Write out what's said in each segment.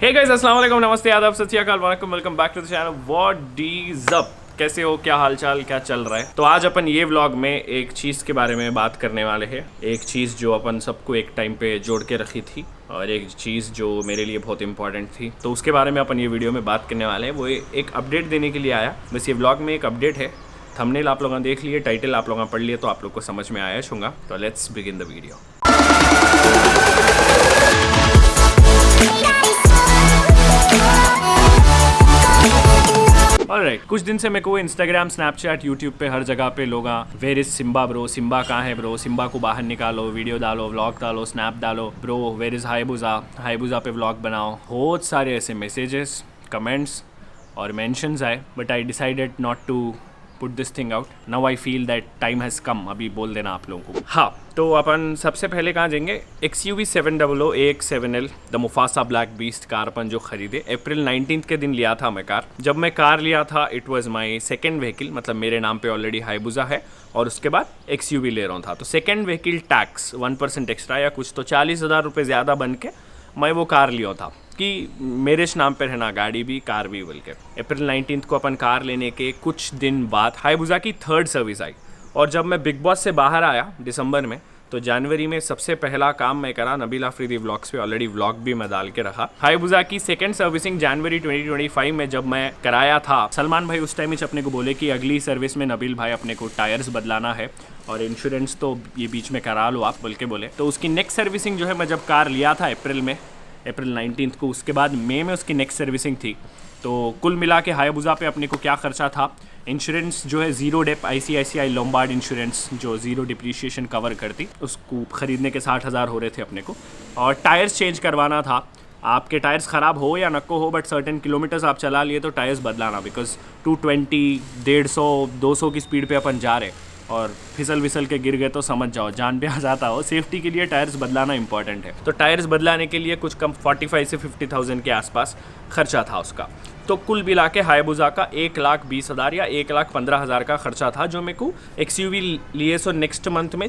Hey guys, अस्सलाम वालेकुम, नमस्ते, आदाब, सत श्री अकाल, वणक्कम, welcome back to the channel. What is up, कैसे हो, क्या हालचाल, क्या चल रहा है। तो आज अपन ये व्लॉग में एक चीज़ के बारे में बात करने वाले हैं। एक चीज़ जो अपन सबको एक टाइम पे जोड़ के रखी थी और एक चीज़ जो मेरे लिए बहुत इंपॉर्टेंट थी, तो उसके बारे में अपन ये वीडियो में बात करने वाले हैं। वो एक अपडेट देने के लिए आया। बस ये व्लॉग में एक अपडेट है। थंबनेल आप लोगों ने देख लिए, टाइटल आप लोगों ने पढ़ लिए, तो आप लोग को समझ में आया होगा। तो let's begin the video. Alright, कुछ दिन से मेरे को इंस्टाग्राम, स्नैपचैट, यूट्यूब पे हर जगह पे लोग where is Simba bro, Simba कहाँ है ब्रो, सिम्बा को बाहर निकालो, वीडियो डालो, व्लॉग डालो, स्नैप डालो ब्रो, वेर इज हाईबुजा पे व्लॉग बनाओ। बहुत सारे ऐसे मैसेजेस, कमेंट्स और मेंशंस आए, but I decided not to put this thing out. Now I feel that time has come. अभी बोल देना आप लोगों को। हाँ, तो अपन सबसे पहले कहाँ जाएंगे। XUV 700 AX7L the Mufasa black beast car अपन जो खरीदे अप्रैल 19 के दिन लिया था मैं कार। जब मैं कार लिया था it was my second vehicle, मतलब मेरे नाम पे ऑलरेडी हाईबुजा है और उसके बाद XUV ले रहा था। तो सेकंड व्हीकल टैक्स 1% एक्स्ट्रा या कुछ तो 40,000 रुपये ज़्यादा बन के मैं वो कार लिया था कि मेरे नाम पर है ना, गाड़ी भी कार भी बोल के। अप्रैल 19 को अपन कार लेने के कुछ दिन बाद हाईबुजा की थर्ड सर्विस आई। और जब मैं बिग बॉस से बाहर आया दिसंबर में, तो जनवरी में सबसे पहला काम मैं करा नबील अफरीदी व्लॉग्स पे, ऑलरेडी व्लॉग भी मैं डाल के रखा। हाईबुजा की सेकंड सर्विसिंग जनवरी 2025 में जब मैं कराया था, सलमान भाई उस टाइम ही अपने को बोले कि अगली सर्विस में नबील भाई अपने को टायर्स बदलाना है और इंश्योरेंस तो ये बीच में करा लो आप बोल के बोले। तो उसकी नेक्स्ट सर्विसिंग जो है, मैं जब कार लिया था अप्रैल 19 को, उसके बाद मई में उसकी नेक्स्ट सर्विसिंग थी। तो कुल मिला के हाईबुजा पे अपने को क्या खर्चा था। इंश्योरेंस जो है zero dep ICICI Lombard insurance जो ज़ीरो डिप्रिशिएशन कवर करती, उसको ख़रीदने के 60,000 हो रहे थे अपने को। और टायर्स चेंज करवाना था। आपके टायर्स ख़राब हो या नको हो, बट सर्टेन किलोमीटर्स आप चला लिए तो टायर्स बदलाना, बिकॉज 220, 150, 200 की स्पीड पे अपन जा रहे और फिसल विसल के गिर गए तो समझ जाओ जान पे आ जाता हो। सेफ्टी के लिए टायर्स बदलाना इंपॉर्टेंट है। तो टायर्स बदलाने के लिए कुछ कम 45 से 50,000 के आसपास खर्चा था उसका। तो कुल मिला के हाईबुजा का 1,20,000 या 1,15,000 का खर्चा था, जो मेरे को XUV लिए सो नेक्स्ट मंथ में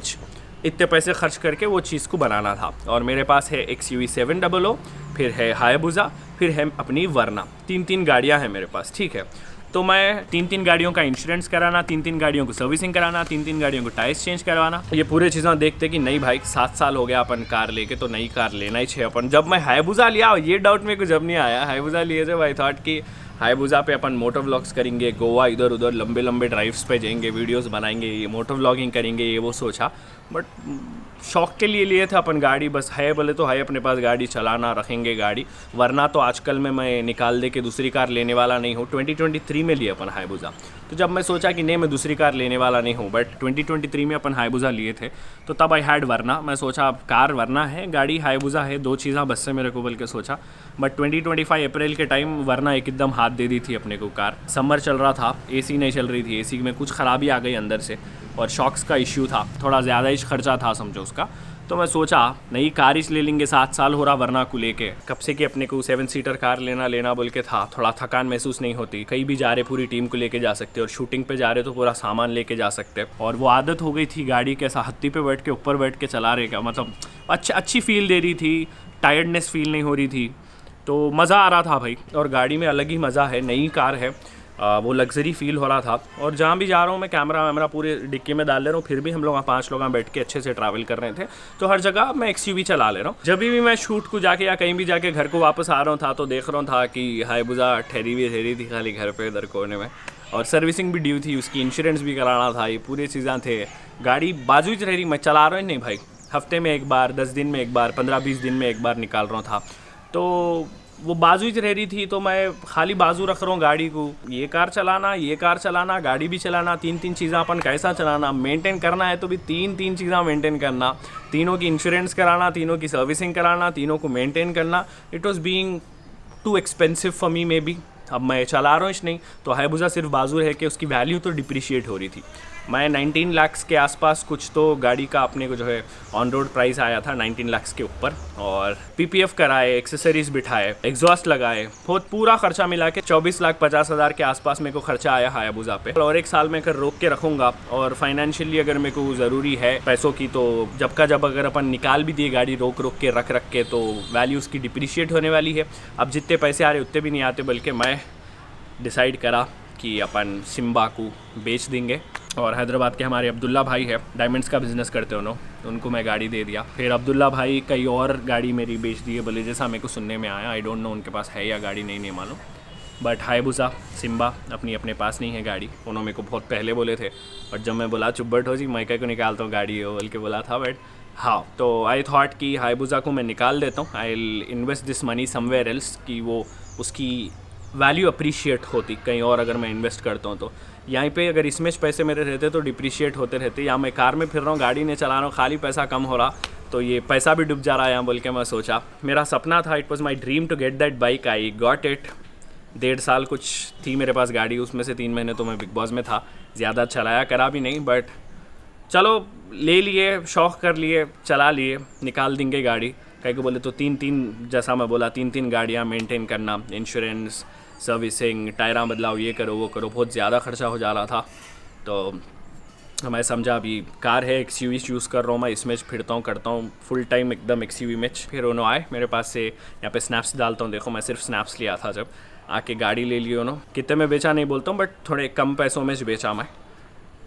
इतने पैसे खर्च करके वो चीज़ को बनाना था। और मेरे पास है XUV 700, फिर है हाईबुजा, फिर है अपनी वरना। तीन गाड़ियाँ हैं मेरे पास, ठीक है। तो मैं तीन गाड़ियों का इंश्योरेंस कराना, तीन गाड़ियों को सर्विसिंग कराना, तीन गाड़ियों को टायर्स चेंज करवाना, ये पूरे चीज़ें देखते कि नहीं भाई 7 साल हो गया अपन कार लेके, तो नई कार लेना ही चाहिए अपन। जब मैं हाईबुजा लिया, ये डाउट मेरे को जब नहीं आया हाईबुजा लिए थे, आई थॉट कि हाईबुजा पे अपन मोटर व्लॉग्स करेंगे, गोवा इधर उधर लंबे लंबे ड्राइव्स पे जाएंगे, वीडियोस बनाएंगे, ये मोटर व्लॉगिंग करेंगे, ये वो सोचा। बट शौक के लिए लिए थे अपन गाड़ी, बस है बोले तो है अपने पास गाड़ी, चलाना रखेंगे गाड़ी। वरना तो आजकल में मैं निकाल दे के दूसरी कार लेने वाला नहीं हूँ। 2023 में लिए अपन हाईबुजा। तो जब मैं सोचा कि नहीं मैं दूसरी कार लेने वाला नहीं हूँ, बट 2023 में अपन हाईबुजा लिए थे, तो तब आई हैड वरना। मैं सोचा अब कार वरना है, गाड़ी हाईबुजा है, दो चीज़ें बस से मेरे को बोल के सोचा। बट 2025 अप्रैल के टाइम वरना एकदम हाथ दे दी थी अपने को कार। समर चल रहा था, AC नहीं चल रही थी, AC में कुछ ख़राबी आ गई अंदर से और शॉक्स का इश्यू था, थोड़ा ज़्यादा ही खर्चा था समझो उसका। तो मैं सोचा नई कार ही ले लेंगे, 7 साल हो रहा वरना को लेके। कब से कि अपने को 7 सीटर कार लेना बोल के था, थोड़ा थकान महसूस नहीं होती, कहीं भी जा रहे पूरी टीम को लेके जा सकते, और शूटिंग पे जा रहे तो पूरा सामान लेके जा सकते। और वो आदत हो गई थी गाड़ी के हत्ती पे बैठ के ऊपर बैठ के चला रहे का, मतलब अच्छी फील दे रही थी, टायर्डनेस फील नहीं हो रही थी, तो मज़ा आ रहा था भाई। और गाड़ी में अलग ही मज़ा है, नई कार है, वो लग्जरी फील हो रहा था। और जहाँ भी जा रहा हूँ मैं कैमरा पूरे डिक्की में डाल ले रहा हूँ, फिर भी हम लोग 5 लोग बैठ के अच्छे से ट्रैवल कर रहे थे। तो हर जगह मैं XUV चला ले रहा हूँ। जब भी मैं शूट को जाके या कहीं भी जाके घर को वापस आ रहा था, तो देख रहा था कि हाईबुजा ठहरी थी खाली घर पे इधर कोने में, और सर्विसिंग भी ड्यू थी, उसकी इंश्योरेंस भी कराना था, ये पूरी चीज़ें थे। गाड़ी बाजू ही रही, मैं चला रहा हूँ नहीं भाई, हफ्ते में एक बार, 10 दिन में एक बार, 15-20 दिन में एक बार निकाल रहा था। तो वो बाजू ही रह रही थी, तो मैं खाली बाजू रख रहा हूँ गाड़ी को। ये कार चलाना, गाड़ी भी चलाना, तीन चीज़ें अपन कैसा चलाना, मेंटेन करना है तो भी तीन चीज़ें मेंटेन करना, तीनों की इंश्योरेंस कराना, तीनों की सर्विसिंग कराना, तीनों को मेंटेन करना। It was being too expensive for me may be, अब मैं चला रहा हूँ नहीं, तो हायाबुसा सिर्फ बाजू है कि उसकी वैल्यू तो डिप्रिशिएट हो रही थी। मैं 19 लाख के आसपास कुछ तो गाड़ी का अपने को जो है ऑन रोड प्राइस आया था 19 लाख के ऊपर, और पीपीएफ कराए, एक्सेसरीज बिठाए, एग्जॉस्ट लगाए, बहुत पूरा खर्चा मिला के 24,50,000 के आसपास मेरे को खर्चा आया हायाबुसा पे। और 1 साल में कर रोक के रखूँगा, और फाइनेंशियली अगर मेरे को ज़रूरी है पैसों की, तो जब का जब अगर अपन निकाल भी दिए गाड़ी रोक के रख के, तो वैल्यू उसकी डिप्रिशिएट होने वाली है। अब जितने पैसे आ रहे उतने भी नहीं आते, बल्कि मैं डिसाइड करा कि अपन सिम्बा को बेच देंगे। और हैदराबाद के हमारे अब्दुल्ला भाई है, डायमंड्स का बिज़नेस करते हो, तो उनको मैं गाड़ी दे दिया। फिर अब्दुल्ला भाई कई और गाड़ी मेरी बेच दी है, भले जैसा मेरे को सुनने में आया। आई डोंट नो उनके पास है या गाड़ी नहीं मालूम, बट हायाबुसा सिम्बा अपने पास नहीं है गाड़ी। उन्होंने मेरे को बहुत पहले बोले थे, और जब मैं बोला चुप बैठो जी मैं को निकालता हूँ गाड़ी हो बोल के बोला था, बट हाँ, तो आई थॉट कि हायाबुसा को मैं निकाल देता हूँ। I will invest this money somewhere else, कि वो उसकी वैल्यू अप्रिशिएट होती कहीं और अगर मैं इन्वेस्ट करता हूँ। तो यहाँ पे अगर इसमें पैसे मेरे रहते तो डिप्रिशिएट होते रहते, या मैं कार में फिर रहा हूँ, गाड़ी नहीं चला रहा हूँ, खाली पैसा कम हो रहा, तो ये पैसा भी डूब जा रहा है यहाँ बोल के मैं सोचा। मेरा सपना था, it was my dream to get that bike, I got it. 1.5 साल कुछ थी मेरे पास गाड़ी, उसमें से 3 महीने तो मैं बिग बॉस में था, ज़्यादा चलाया करा भी नहीं, बट चलो ले लिए, शौक़ कर लिए, चला लिए, निकाल देंगे गाड़ी। कहीं को बोले तो 3 जैसा मैं बोला 3 गाड़ियाँ मेंटेन करना, इंश्योरेंस, सर्विसिंग, टायरा बदलाव, ये करो वो करो, बहुत ज़्यादा खर्चा हो जा रहा था। तो मैं समझा अभी कार है, एक्सयूवी यूज़ कर रहा हूँ मैं, इसमें फिरता हूँ करता हूँ फुल टाइम एकदम एक्सयूवी में। फिर उन्होंने आए मेरे पास से, यहाँ पे स्नैप्स डालता हूँ, देखो मैं सिर्फ स्नैप्स लिया था, जब आके गाड़ी ले ली उन्होंने। कितने में बेचा नहीं बोलता हूँ, बट थोड़े कम पैसों में बेचा मैं,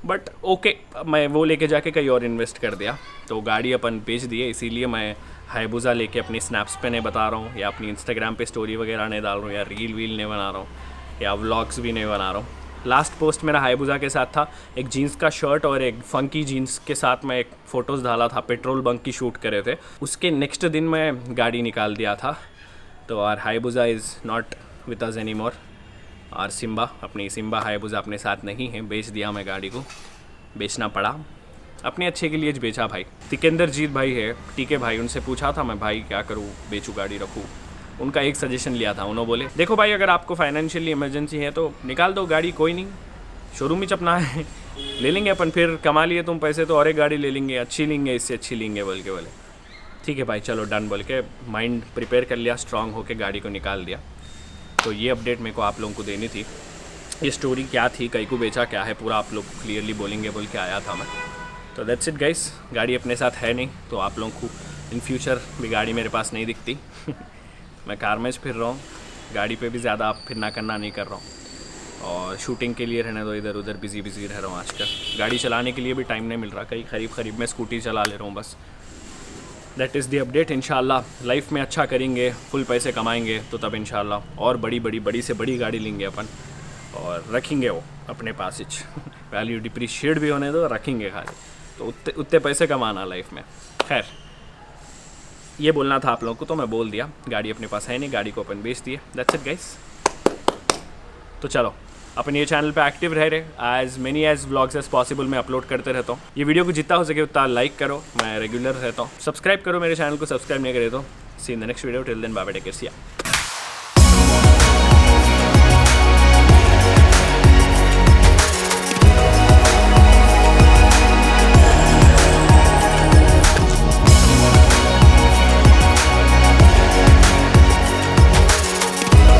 बट ओके, मैं वो लेके जाके कहीं और इन्वेस्ट कर दिया, तो गाड़ी अपन बेच दिए। इसीलिए मैं हायाबुसा लेके अपनी स्नैप्स पे नहीं बता रहा हूँ, या अपनी इंस्टाग्राम पे स्टोरी वगैरह नहीं डाल रहा हूँ, या रील नहीं बना रहा हूँ, या व्लॉग्स भी नहीं बना रहा हूँ। लास्ट पोस्ट मेरा हायाबुसा के साथ था, एक जीन्स का शर्ट और एक फंकी जीन्स के साथ मैं एक फ़ोटोज़ डाला था, पेट्रोल बंक की शूट करे थे। उसके नेक्स्ट दिन मैं गाड़ी निकाल दिया था। तो और Hayabusa is not with us any more, और अपनी सिम्बा हायाबुसा अपने साथ नहीं है, बेच दिया मैं गाड़ी को, बेचना पड़ा, अपने अच्छे के लिए बेचा भाई। तिकेंद्र जीत भाई है, टीके भाई, उनसे पूछा था मैं, भाई क्या करूँ, बेचूँ गाड़ी रखूँ? उनका एक सजेशन लिया था, उन्होंने बोले देखो भाई, अगर आपको फाइनेंशियली इमरजेंसी है तो निकाल दो गाड़ी, कोई नहीं, शोरूम ही चपना है, ले लेंगे अपन, फिर कमा लिए तुम पैसे तो और एक गाड़ी ले लेंगे, अच्छी लेंगे, इससे अच्छी लेंगे बोल के बोले ठीक है भाई चलो डन बोल के माइंड प्रिपेयर कर लिया, स्ट्रांग होकर गाड़ी को निकाल दिया। तो ये अपडेट मेरे को आप लोगों को देनी थी, ये स्टोरी क्या थी, कहीं को बेचा क्या है, पूरा आप लोग क्लियरली बोलेंगे बोल के आया था मैं। तो दैट्स इट गाइस, गाड़ी अपने साथ है नहीं, तो आप लोगों को इन फ्यूचर भी गाड़ी मेरे पास नहीं दिखती मैं कार में फिर रहा हूँ, गाड़ी पे भी ज़्यादा आप फिरना करना नहीं कर रहा हूँ, और शूटिंग के लिए रहने दो इधर उधर बिजी रह रहा हूँ आजकल। गाड़ी चलाने के लिए भी टाइम नहीं मिल रहा, कहीं करीब में स्कूटी चला ले रहा हूँ बस। That is the update. इंशाल्लाह लाइफ में अच्छा करेंगे, फुल पैसे कमाएंगे, तो तब इंशाल्लाह और बड़ी से बड़ी गाड़ी लेंगे अपन, और रखेंगे वो अपने पास ही वैल्यू डिप्रिशिएट भी होने दो, रखेंगे खाली, तो उतने पैसे कमाना लाइफ में। खैर ये बोलना था आप लोगों को, तो मैं बोल दिया, गाड़ी अपने पास है नहीं, गाड़ी को अपन बेच दिए। That's it guys. तो चलो अपन ये चैनल पे एक्टिव रह रहे, as many as vlogs as possible मैं अपलोड करते रहता हूँ। ये वीडियो को जितना हो सके उतना लाइक करो, मैं रेगुलर रहता हूँ, सब्सक्राइब करो मेरे चैनल को, सब्सक्राइब नहीं करे तो see in the next video, till then bye bye, take care, see या।